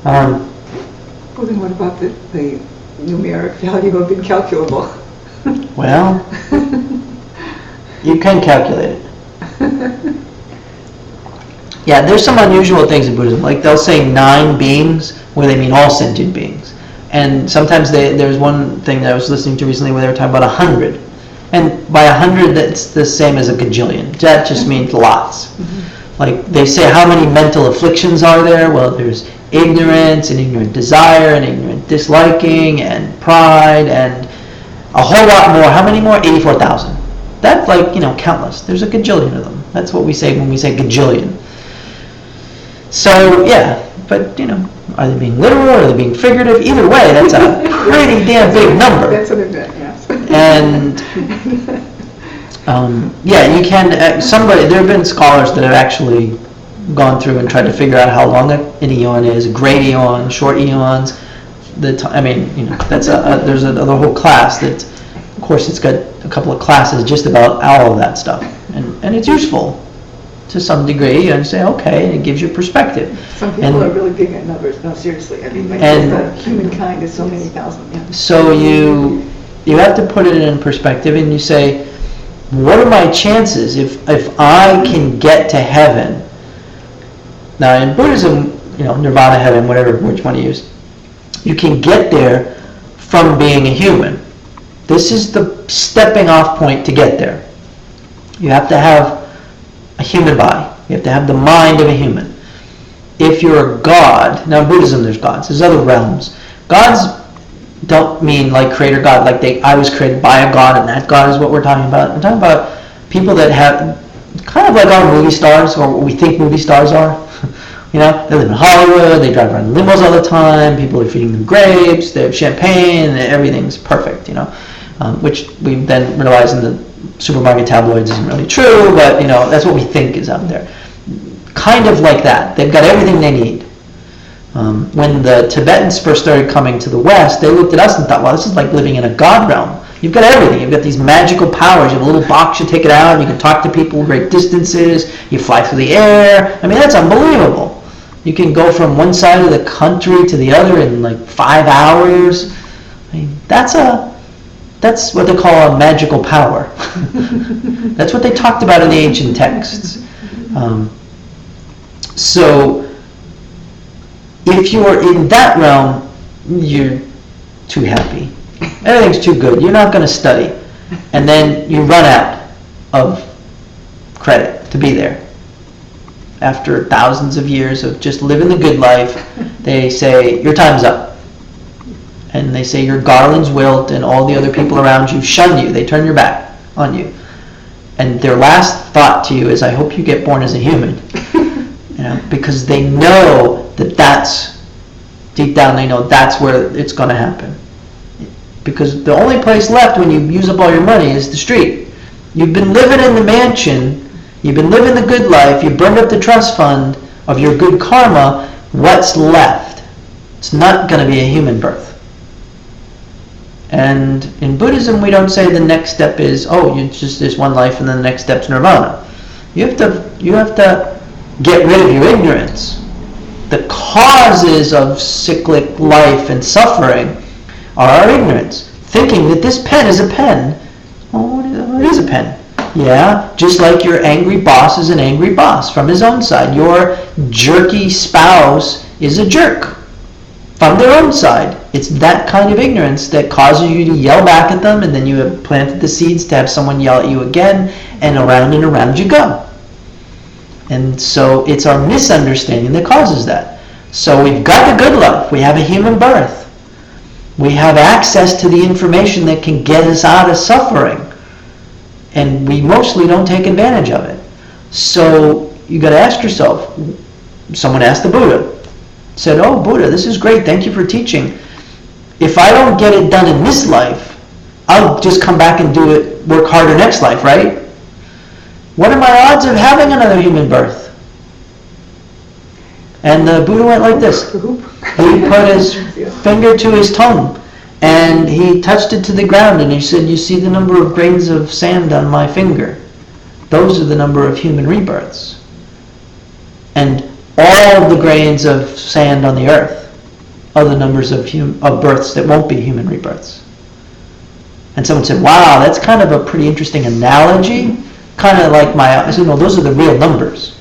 Well, then what about the numeric value of incalculable? Well, you can calculate it. Yeah, there's some unusual things in Buddhism. Like they'll say 9 beings, where they mean all sentient beings. And sometimes there's one thing that I was listening to recently where they were talking about 100. And by 100, that's the same as a gajillion. That just means lots. Mm-hmm. Like they say, how many mental afflictions are there? Well, there's ignorance and ignorant desire and ignorant disliking and pride and a whole lot more. How many more? 84,000. That's like, countless. There's a gajillion of them. That's what we say when we say gajillion. So, yeah, but, are they being literal or are they being figurative? Either way, that's a pretty damn big number. That's what it meant, yes. And, you can, there have been scholars that have actually gone through and tried to figure out how long an eon is, a great eon, short eons. There's the whole class that, of course, it's got a couple of classes just about all of that stuff. And it's useful to some degree, and say, okay, it gives you perspective. Some people are really big at numbers. No, seriously. I mean, humankind is so many thousand. Yeah. So you have to put it in perspective, and you say, what are my chances if I can get to heaven? Now, in Buddhism, nirvana, heaven, which one you use, you can get there from being a human. This is the stepping off point to get there. You have to have a human body. You have to have the mind of a human. If you're a god, now in Buddhism there's gods, there's other realms. Gods don't mean like creator God, like I was created by a god and that god is what we're talking about. We're talking about people that have, kind of like our movie stars, or what we think movie stars are. They live in Hollywood, they drive around limos all the time, people are feeding them grapes, they have champagne, and everything's perfect, which we then realize in the supermarket tabloids isn't really true, but that's what we think is out there. Kind of like that. They've got everything they need. When the Tibetans first started coming to the West, they looked at us and thought, wow, this is like living in a god realm. You've got everything. You've got these magical powers. You have a little box, you take it out, you can talk to people great distances, you fly through the air. I mean, that's unbelievable. You can go from one side of the country to the other in like 5 hours. I mean, that's what they call a magical power. That's what they talked about in the ancient texts. So if you're in that realm, you're too happy. Everything's too good. You're not going to study. And then you run out of credit to be there. After thousands of years of just living the good life, they say, your time's up. And they say your garlands wilt and all the other people around you shun you. They turn your back on you. And their last thought to you is, I hope you get born as a human. Because they know that's, deep down they know that's where it's going to happen. Because the only place left when you use up all your money is the street. You've been living in the mansion, you've been living the good life, you burned up the trust fund of your good karma, what's left? It's not going to be a human birth. And in Buddhism, we don't say the next step is, there's one life and then the next step's nirvana. You have to get rid of your ignorance. The causes of cyclic life and suffering are our ignorance. Thinking that this pen is a pen. Oh, it is a pen. Yeah, just like your angry boss is an angry boss from his own side. Your jerky spouse is a jerk from their own side. It's that kind of ignorance that causes you to yell back at them, and then you have planted the seeds to have someone yell at you again, and around you go. And so it's our misunderstanding that causes that. So we've got the good life. We have a human birth. We have access to the information that can get us out of suffering. And we mostly don't take advantage of it. So you got to ask yourself, someone asked the Buddha, said, oh, Buddha, this is great. Thank you for teaching. If I don't get it done in this life, I'll just come back and do it, work harder next life, right? What are my odds of having another human birth? And the Buddha went like this. He put his finger to his tongue and he touched it to the ground and he said, you see the number of grains of sand on my finger? Those are the number of human rebirths. And all the grains of sand on the earth of the numbers of births that won't be human rebirths. And someone said, wow, that's kind of a pretty interesting analogy. Kind of like I said, no, those are the real numbers.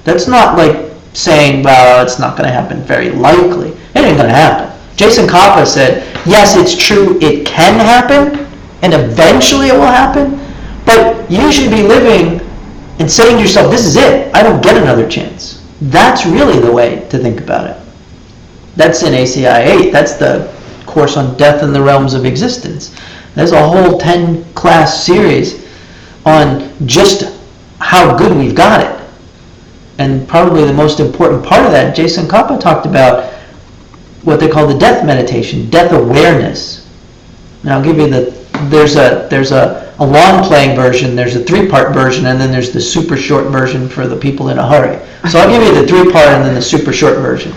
That's not like saying, well, it's not going to happen very likely. It ain't going to happen. Jason Kappa said, yes, it's true, it can happen, and eventually it will happen, but you should be living and saying to yourself, this is it, I don't get another chance. That's really the way to think about it. That's in ACI 8. That's the course on death in the realms of existence. There's a whole 10-class series on just how good we've got it. And probably the most important part of that, Jason Kappa talked about what they call the death meditation, death awareness. And I'll give you there's a long playing version, there's a 3-part version, and then there's the super short version for the people in a hurry. So I'll give you the 3-part and then the super short version.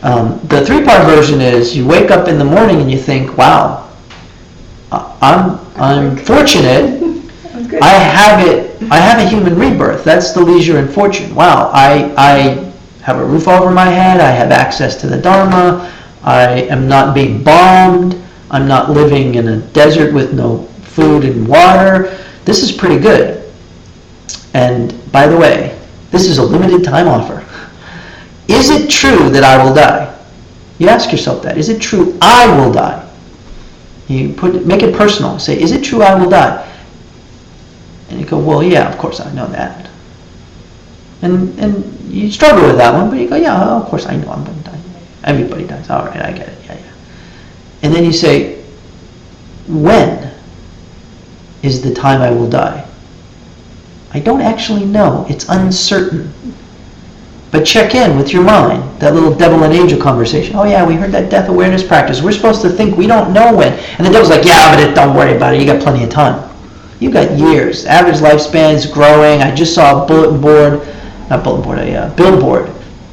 The 3-part version is you wake up in the morning and you think, wow, I'm fortunate. I have a human rebirth. That's the leisure and fortune. Wow, I have a roof over my head. I have access to the Dharma. I am not being bombed. I'm not living in a desert with no food and water. This is pretty good. And by the way, this is a limited time offer. Is it true that I will die? You ask yourself that. Is it true I will die? You make it personal. Say, is it true I will die? And you go, well, yeah, of course I know that. And you struggle with that one, but you go, yeah, of course I know I'm going to die. Everybody dies. All right, I get it. Yeah. And then you say, when is the time I will die? I don't actually know. It's uncertain. But check in with your mind, that little devil and angel conversation. Oh yeah, we heard that death awareness practice. We're supposed to think we don't know when. And the devil's like, yeah, but don't worry about it. You got plenty of time. You got years. Average lifespan is growing. I just saw a billboard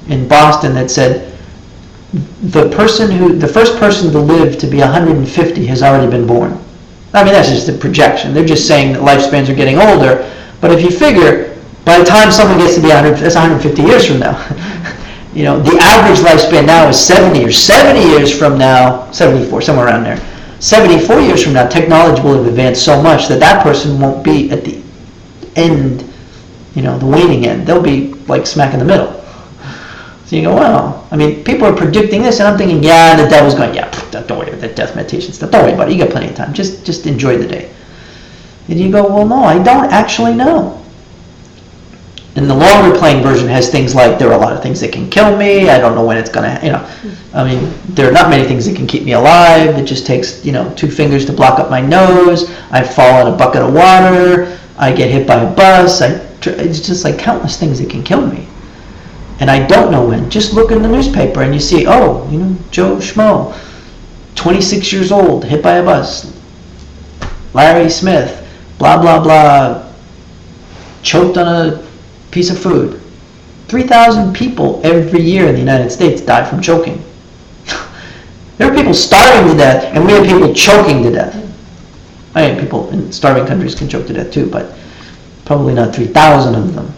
in Boston that said the first person to live to be 150 has already been born. I mean, that's just a projection. They're just saying that lifespans are getting older. But if you figure, by the time someone gets to be 100, that's 150 years from now. You know, the average lifespan now is 70 or 70 years from now, 74, somewhere around there. 74 years from now, technology will have advanced so much that that person won't be at the end, you know, the waning end. They'll be like smack in the middle. So you go, well, I mean, people are predicting this, and I'm thinking, yeah, the devil's going, yeah, don't worry about that death meditation stuff. Don't worry about it. You got plenty of time. Just enjoy the day. And you go, well, no, I don't actually know. And the longer playing version has things like, there are a lot of things that can kill me. I don't know when it's going to, you know. I mean, there are not many things that can keep me alive. It just takes, 2 fingers to block up my nose. I fall in a bucket of water. I get hit by a bus. It's just like countless things that can kill me. And I don't know when. Just look in the newspaper and you see, Joe Schmo, 26 years old, hit by a bus. Larry Smith, blah, blah, blah, choked on a piece of food. 3,000 people every year in the United States die from choking. There are people starving to death, and we have people choking to death. I mean, people in starving countries can choke to death too, but probably not 3,000 of them.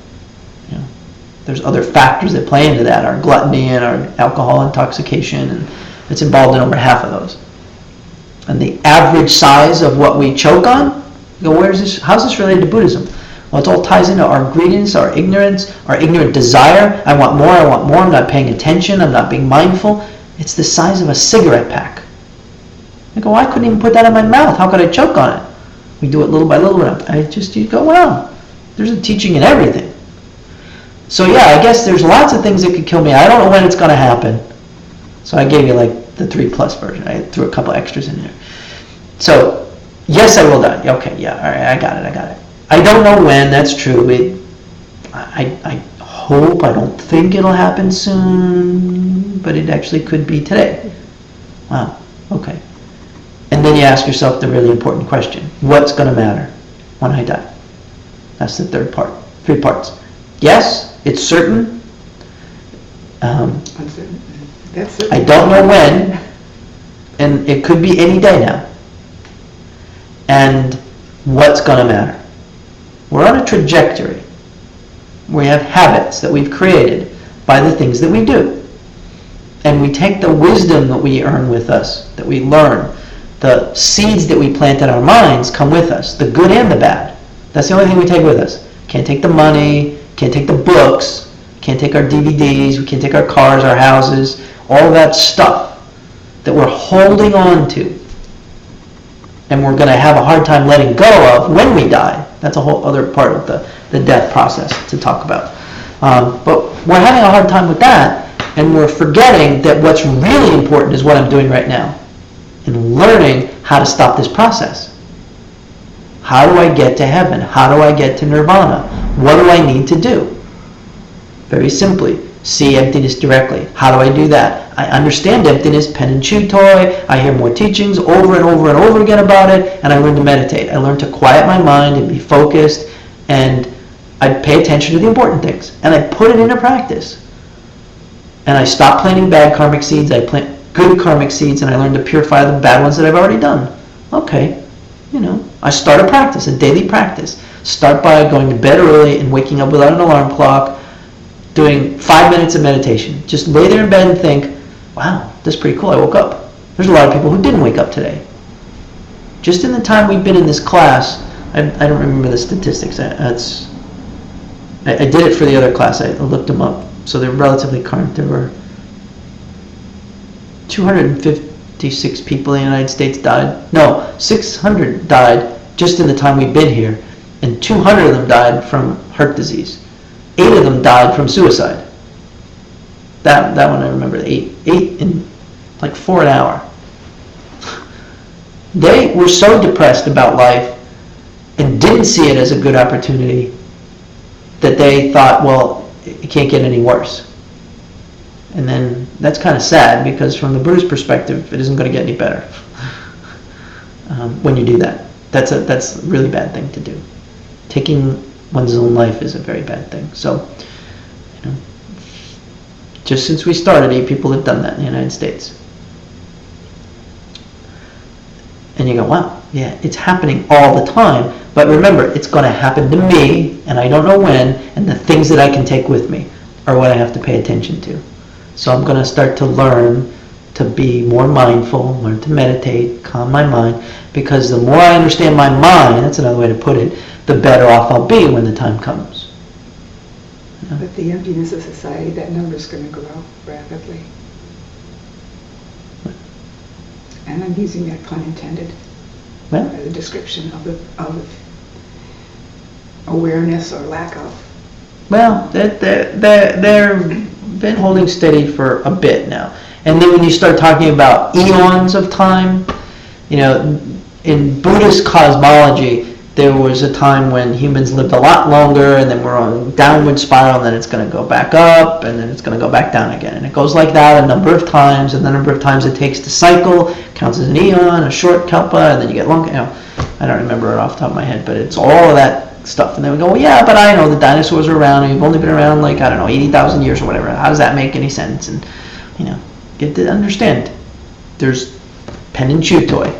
There's other factors that play into that, our gluttony and our alcohol intoxication, and it's involved in over half of those. And the average size of what we choke on, you go, how's this related to Buddhism? Well, it all ties into our greediness, our ignorance, our ignorant desire. I want more, I'm not paying attention, I'm not being mindful. It's the size of a cigarette pack. I go, I couldn't even put that in my mouth. How could I choke on it? We do it little by little. You go, wow, there's a teaching in everything. So yeah, I guess there's lots of things that could kill me. I don't know when it's going to happen. So I gave you like the 3+ version. I threw a couple extras in there. So, yes, I will die. Okay, yeah, all right, I got it. I don't know when, that's true. I hope, I don't think it'll happen soon, but it actually could be today. Wow, okay. And then you ask yourself the really important question. What's going to matter when I die? That's the third part. 3 parts. Yes, it's certain. Uncertain. That's certain. I don't know when, and it could be any day now. And what's going to matter? We're on a trajectory. We have habits that we've created by the things that we do. and we take the wisdom that we earn with us, that we learn, the seeds that we plant in our minds come with us, the good and the bad. That's the only thing we take with us. Can't take the money, can't take the books, can't take our DVDs, we can't take our cars, our houses, all that stuff that we're holding on to. And we're going to have a hard time letting go of when we die. That's a whole other part of the death process to talk about. But we're having a hard time with that, and we're forgetting that what's really important is what I'm doing right now, and learning how to stop this process. How do I get to heaven? How do I get to nirvana? What do I need to do? Very simply, see emptiness directly. How do I do that? I understand emptiness, pen and chew toy. I hear more teachings over and over and over again about it, and I learn to meditate. I learn to quiet my mind and be focused, and I pay attention to the important things, and I put it into practice. And I stop planting bad karmic seeds, I plant good karmic seeds, and I learn to purify the bad ones that I've already done. Okay, I start a practice, a daily practice. Start by going to bed early and waking up without an alarm clock, doing 5 minutes of meditation. Just lay there in bed and think, wow, that's pretty cool, I woke up. There's a lot of people who didn't wake up today. Just in the time we've been in this class, I don't remember the statistics. I did it for the other class. I looked them up. So they're relatively current. There were 256 people in the United States died. No, 600 died just in the time we've been here. And 200 of them died from heart disease. 8 of them died from suicide. That one I remember. 8 in like 4 an hour. They were so depressed about life and didn't see it as a good opportunity that they thought, well, it can't get any worse. And then that's kind of sad, because from the Buddhist perspective, it isn't going to get any better when you do that. That's a really bad thing to do. Taking one's own life is a very bad thing. So, just since we started, 8 people have done that in the United States. And you go, wow, yeah, it's happening all the time. But remember, it's going to happen to me, and I don't know when, and the things that I can take with me are what I have to pay attention to. So I'm going to start to learn to be more mindful, learn to meditate, calm my mind, because the more I understand my mind, that's another way to put it, the better off I'll be when the time comes. But the emptiness of society, that number is going to grow rapidly. And I'm using that pun intended. Well, as a description of awareness or lack of. Well, they've been holding steady for a bit now. And then when you start talking about eons of time, in Buddhist cosmology, there was a time when humans lived a lot longer, and then we're on a downward spiral, and then it's going to go back up, and then it's going to go back down again. And it goes like that a number of times, and the number of times it takes to cycle counts as an eon, a short kalpa, and then you get long. I don't remember it off the top of my head, but it's all of that stuff. And then we go, well, yeah, but I know the dinosaurs are around, and we've only been around 80,000 years or whatever. How does that make any sense? And get to understand. There's pen and chew toy.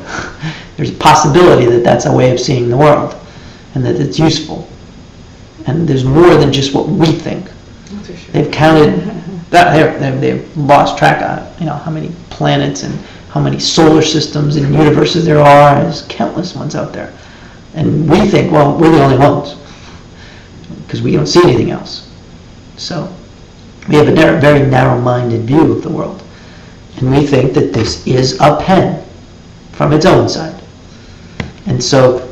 There's a possibility that that's a way of seeing the world, and that it's useful. And there's more than just what we think. That's for sure. They've counted that they've lost track of how many planets and how many solar systems and universes there are. There's countless ones out there, and we think, well, we're the only ones because we don't see anything else. So we have a very narrow-minded view of the world, and we think that this is a pen from its own side. And so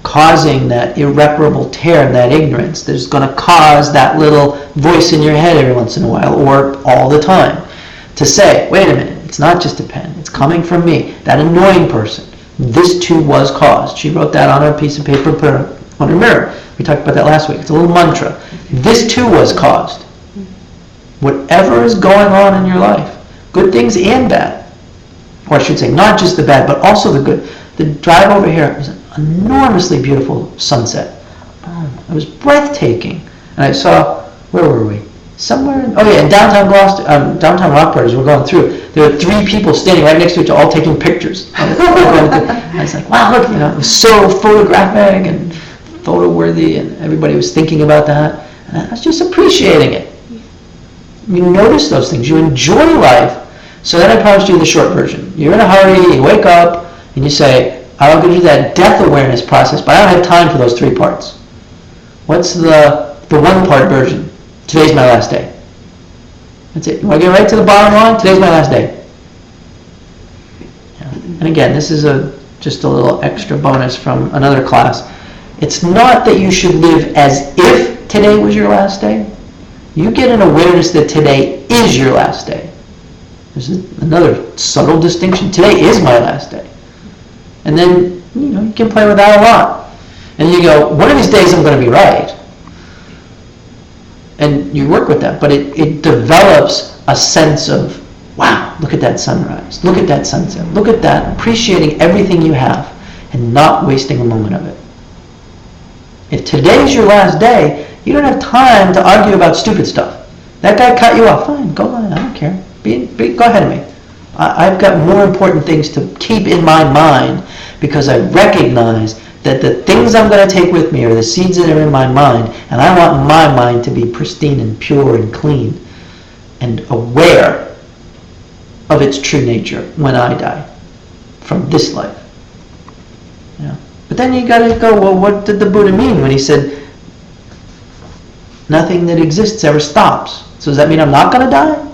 causing that irreparable tear and that ignorance, there's going to cause that little voice in your head every once in a while, or all the time, to say, wait a minute, it's not just a pen, it's coming from me, that annoying person. This too was caused. She wrote that on a piece of paper, put it on her mirror. We talked about that last week. It's a little mantra. This too was caused. Whatever is going on in your life, good things and bad, or I should say not just the bad, but also the good. The drive over here was an enormously beautiful sunset. It was breathtaking. And I saw, where were we? Somewhere in downtown Gloucester, downtown Rockport, as we're going through. There were 3 people standing right next to each other, all taking pictures. I was like, wow, look, it was so photographic and photo-worthy, and everybody was thinking about that. And I was just appreciating it. You notice those things. You enjoy life. So then I promised you the short version. You're in a hurry, you wake up, and you say, I'll give you that death awareness process, but I don't have time for those 3 parts. What's the 1-part version? Today's my last day. That's it. You want to get right to the bottom line? Today's my last day. Yeah. And again, this is just a little extra bonus from another class. It's not that you should live as if today was your last day. You get an awareness that today is your last day. There's another subtle distinction. Today is my last day. And then, you can play with that a lot. And you go, one of these days I'm going to be right. And you work with that. But it develops a sense of, wow, look at that sunrise. Look at that sunset. Look at that. Appreciating everything you have and not wasting a moment of it. If today's your last day, you don't have time to argue about stupid stuff. That guy cut you off. Fine, go on. I don't care. Go ahead of me. I've got more important things to keep in my mind because I recognize that the things I'm going to take with me are the seeds that are in my mind, and I want my mind to be pristine and pure and clean and aware of its true nature when I die from this life. But then you got to go, well, what did the Buddha mean when he said nothing that exists ever stops? So does that mean I'm not going to die?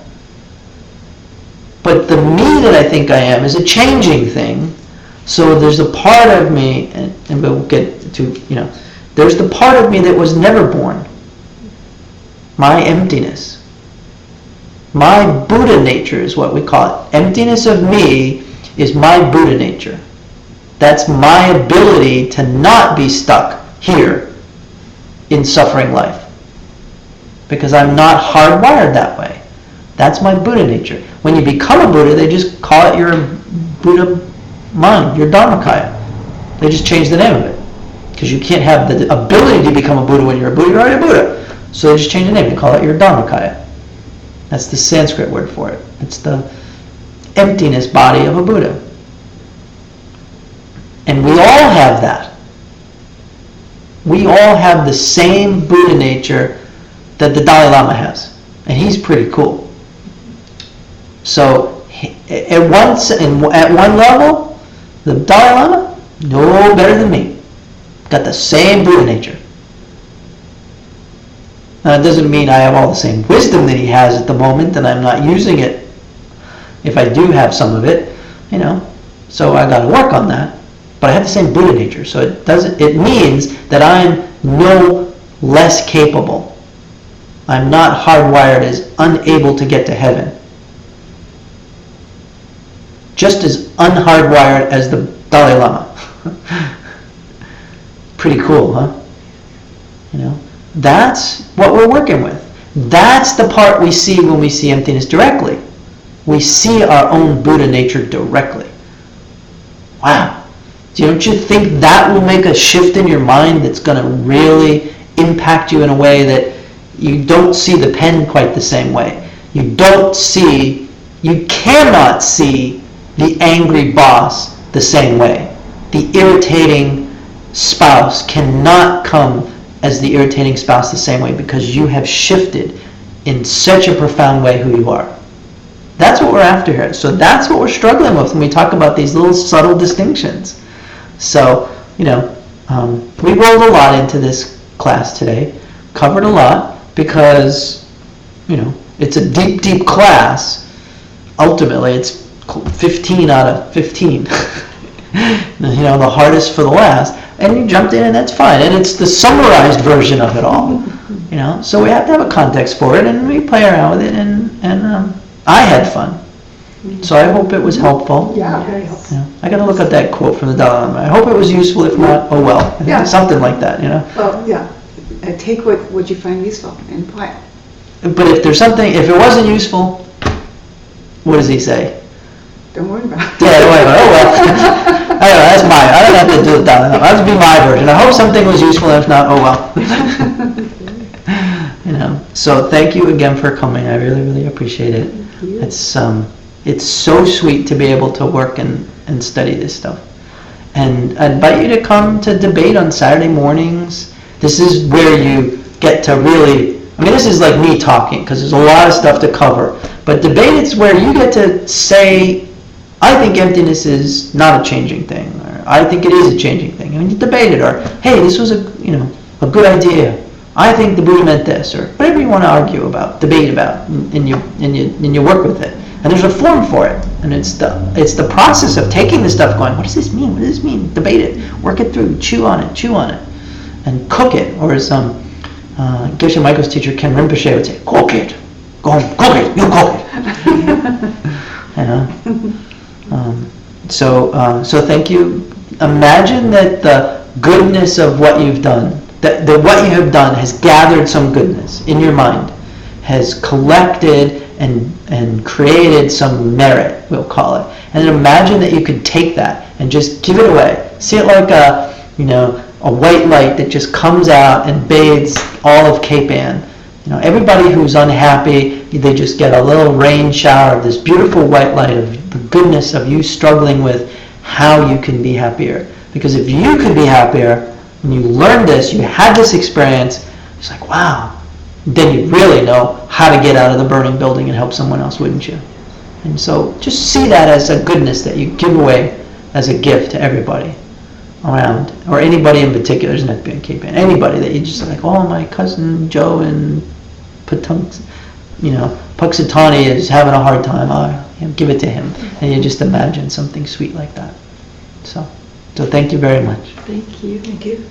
But the me that I think I am is a changing thing. So there's a part of me, and we'll get to, there's the part of me that was never born. My emptiness. My Buddha nature is what we call it. Emptiness of me is my Buddha nature. That's my ability to not be stuck here in suffering life. Because I'm not hardwired that way. That's my Buddha nature. When you become a Buddha, they just call it your Buddha mind, your Dharmakaya. They just change the name of it. Because you can't have the ability to become a Buddha when you're a Buddha. You're already a Buddha. So they just change the name. They call it your Dharmakaya. That's the Sanskrit word for it. It's the emptiness body of a Buddha. And we all have that. We all have the same Buddha nature that the Dalai Lama has. And he's pretty cool. So at one level, the Dalai Lama, no better than me. Got the same Buddha nature. Now it doesn't mean I have all the same wisdom that he has at the moment and I'm not using it if I do have some of it, so I got to work on that. But I have the same Buddha nature, so it means that I'm no less capable. I'm not hardwired as unable to get to heaven. Just as unhardwired as the Dalai Lama. Pretty cool, huh? That's what we're working with. That's the part we see when we see emptiness directly. We see our own Buddha nature directly. Wow. Don't you think that will make a shift in your mind that's going to really impact you in a way that you don't see the pen quite the same way? You cannot see the angry boss the same way. The irritating spouse cannot come as the irritating spouse the same way because you have shifted in such a profound way who you are. That's what we're after here. So that's what we're struggling with when we talk about these little subtle distinctions. So, we rolled a lot into this class today, covered a lot because, it's a deep, deep class. Ultimately, it's 15 out of 15. The hardest for the last. And you jumped in and that's fine. And it's the summarized version of it all. So we have to have a context for it and we play around with it and I had fun. So I hope it was helpful. Yeah, very helpful. I got to look at that quote from the Dalai Lama. I hope it was useful. If not, oh well. Yeah. Something like that, Well, yeah. Take what you find useful and apply it. But if it wasn't useful, what does he say? Don't worry about it. Yeah, don't worry about it. Oh well. I don't have to do it Dalai Lama. That would be my version. I hope something was useful. If not, oh well. So thank you again for coming. I really, really appreciate it. It's so sweet to be able to work and study this stuff. And I invite you to come to debate on Saturday mornings. This is where you get to really I mean, this is like me talking, because there's a lot of stuff to cover. But debate is where you get to say, I think emptiness is not a changing thing, or I think it is a changing thing. I mean, you debate it, or hey, this was a good idea. I think the Buddha meant this, or whatever you want to argue about, debate about, and you work with it. And there's a form for it, and it's the process of taking the stuff, going, what does this mean? What does this mean? Debate it, work it through, chew on it, and cook it. Or as Geshe Michael's teacher Ken Rinpoche would say, cook it. Go home, cook it. You cook it. So thank you. Imagine that the goodness of what you've done, that what you have done has gathered some goodness in your mind, has collected and created some merit, we'll call it. And then imagine that you could take that and just give it away. See it like a white light that just comes out and bathes all of Cape Ann. Everybody who's unhappy, they just get a little rain shower of this beautiful white light of the goodness of you struggling with how you can be happier. Because if you could be happier, when you learned this, you had this experience, it's like, wow, then you really know how to get out of the burning building and help someone else, wouldn't you? And so just see that as a goodness that you give away as a gift to everybody around, or anybody in particular. Doesn't have to be in Cape Ann. Anybody that you just like, oh, my cousin Joe in Puxatawny is having a hard time. Give it to him, and you just imagine something sweet like that. So thank you very much. Thank you. Thank you.